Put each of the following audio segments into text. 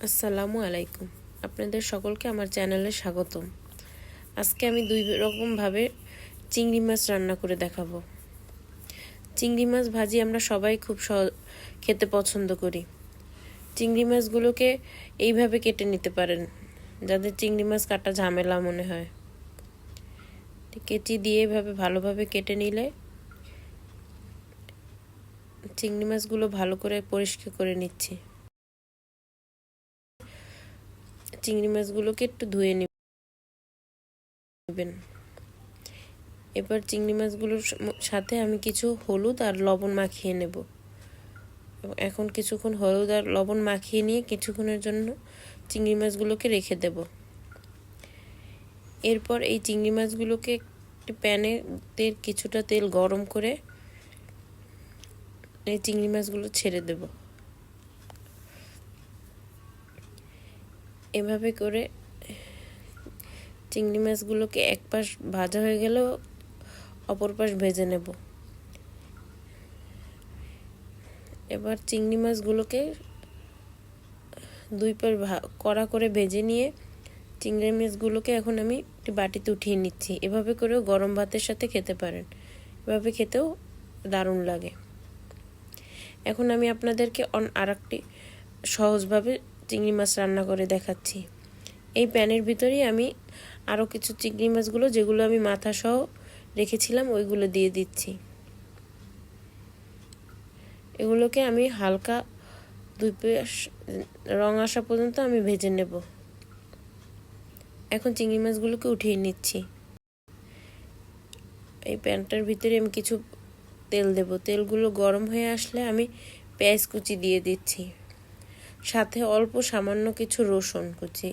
আসসালামু আলাইকুম। আপনাদের সকলকে আমার চ্যানেলে স্বাগতম। আজকে আমি দুই রকম ভাবে চিংড়ি মাছ রান্না করে দেখাবো। চিংড়ি মাছ ভাজি আমরা সবাই খুব খেতে পছন্দ করি। চিংড়ি মাছগুলোকে এইভাবে কেটে নিতে পারেন, যাদের চিংড়ি মাছ কাটা ঝামেলা মনে হয়। কেচি দিয়ে এভাবে ভালোভাবে কেটে নিলে চিংড়ি মাছগুলো ভালো করে পরিষ্কার করে নিচ্ছি। চিংড়ি মাছগুলোকে একটু ধুয়ে নেবেন। এবার চিংড়ি মাছগুলোর সাথে আমি কিছু হলুদ আর লবণ মাখিয়ে নেব। এখন কিছুক্ষণ হলুদ আর লবণ মাখিয়ে নিয়ে কিছুক্ষণের জন্য চিংড়ি মাছগুলোকে রেখে দেব। এরপর এই চিংড়ি মাছগুলোকে প্যানে কিছুটা তেল গরম করে এই চিংড়ি মাছগুলো ছেড়ে দেব। এভাবে করে চিংড়ি মাছগুলোকে এক পাশ ভাজা হয়ে গেলেও অপর পাশ ভেজে নেব। এবার চিংড়ি মাছগুলোকে দুই পাশ কড়া করে ভেজে নিয়ে চিংড়ি মাছগুলোকে এখন আমি একটি বাটিতে উঠিয়ে নিচ্ছি। এভাবে করেও গরম ভাতের সাথে খেতে পারেন, এভাবে খেতেও দারুণ লাগে। এখন আমি আপনাদেরকে আরেকটি সহজভাবে চিংড়ি মাছ রান্না করে দেখাচ্ছি। এই প্যানের ভিতরেই আমি আরও কিছু চিংড়ি মাছগুলো, যেগুলো আমি মাথা সহ রেখেছিলাম, ওইগুলো দিয়ে দিচ্ছি। এগুলোকে আমি হালকা দুই পাশ রং আসা পর্যন্ত আমি ভেজে নেব। এখন চিংড়ি মাছগুলোকে উঠিয়ে নিচ্ছি। এই প্যানটার ভিতরে আমি কিছু তেল দেব। তেলগুলো গরম হয়ে আসলে আমি পেঁয়াজ কুচি দিয়ে দিচ্ছি, সাথে অল্প সামান্য কিছু রসুন কুচি।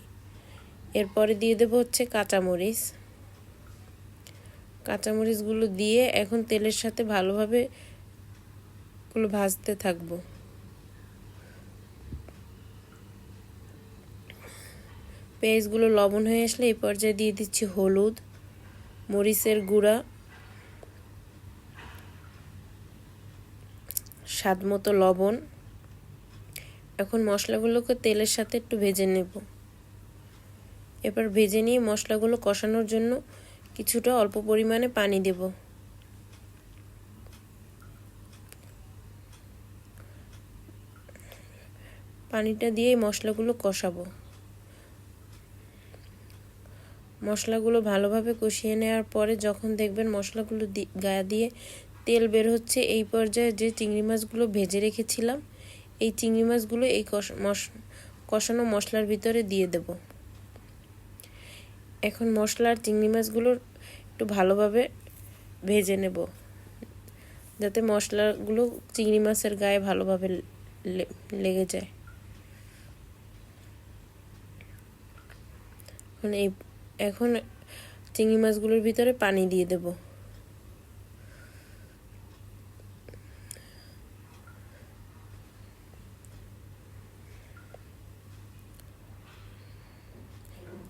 এরপরে দিয়ে দেব হচ্ছে কাঁচামরিচ। কাঁচামরিচগুলো দিয়ে এখন তেলের সাথে ভালোভাবে ভাজতে থাকবো। পেঁয়াজগুলো লবণ হয়ে আসলে এই পর্যায়ে দিয়ে দিচ্ছি হলুদ, মরিচের গুঁড়া, স্বাদ মতো লবণ। এখন মশলাগুলোকে তেলের সাথে একটু ভেজে নেব। এবার ভেজে নিয়ে মশলাগুলো কষানোর জন্য কিছুটা অল্প পরিমাণে পানি দেব। পানিটা দিয়ে মশলাগুলো কষাবো। মশলাগুলো ভালোভাবে কষিয়ে নেওয়ার পরে যখন দেখবেন মশলাগুলো গায়ে দিয়ে তেল বের হচ্ছে, এই পর্যায়ে যে চিংড়ি মাছগুলো ভেজে রেখেছিলাম, এই চিংড়ি মাছগুলো এই কষানো মশলার ভিতরে দিয়ে দেব। এখন মশলা আর চিংড়ি মাছগুলো একটু ভালোভাবে ভেজে নেব, যাতে মশলাগুলো চিংড়ি মাছের গায়ে ভালোভাবে লেগে যায়। এখন চিংড়ি মাছগুলোর ভিতরে পানি দিয়ে দেব।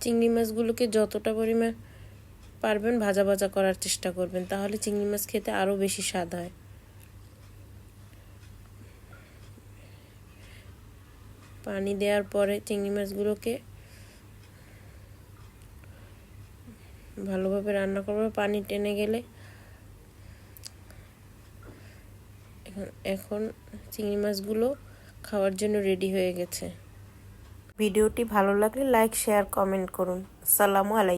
চিংড়ি মাছগুলোকে যতটা পরিমাণ পারবেন ভাজা ভাজা করার চেষ্টা করবেন, তাহলে চিংড়ি মাছ খেতে আরও বেশি স্বাদ হয়। পানি দেওয়ার পরে চিংড়ি মাছগুলোকে ভালোভাবে রান্না করব। পানি টেনে গেলে এখন চিংড়ি মাছগুলো খাওয়ার জন্য রেডি হয়ে গেছে। ভিডিওটি ভালো লাগলে লাইক, শেয়ার, কমেন্ট করুন। আসসালামু আলাইকুম।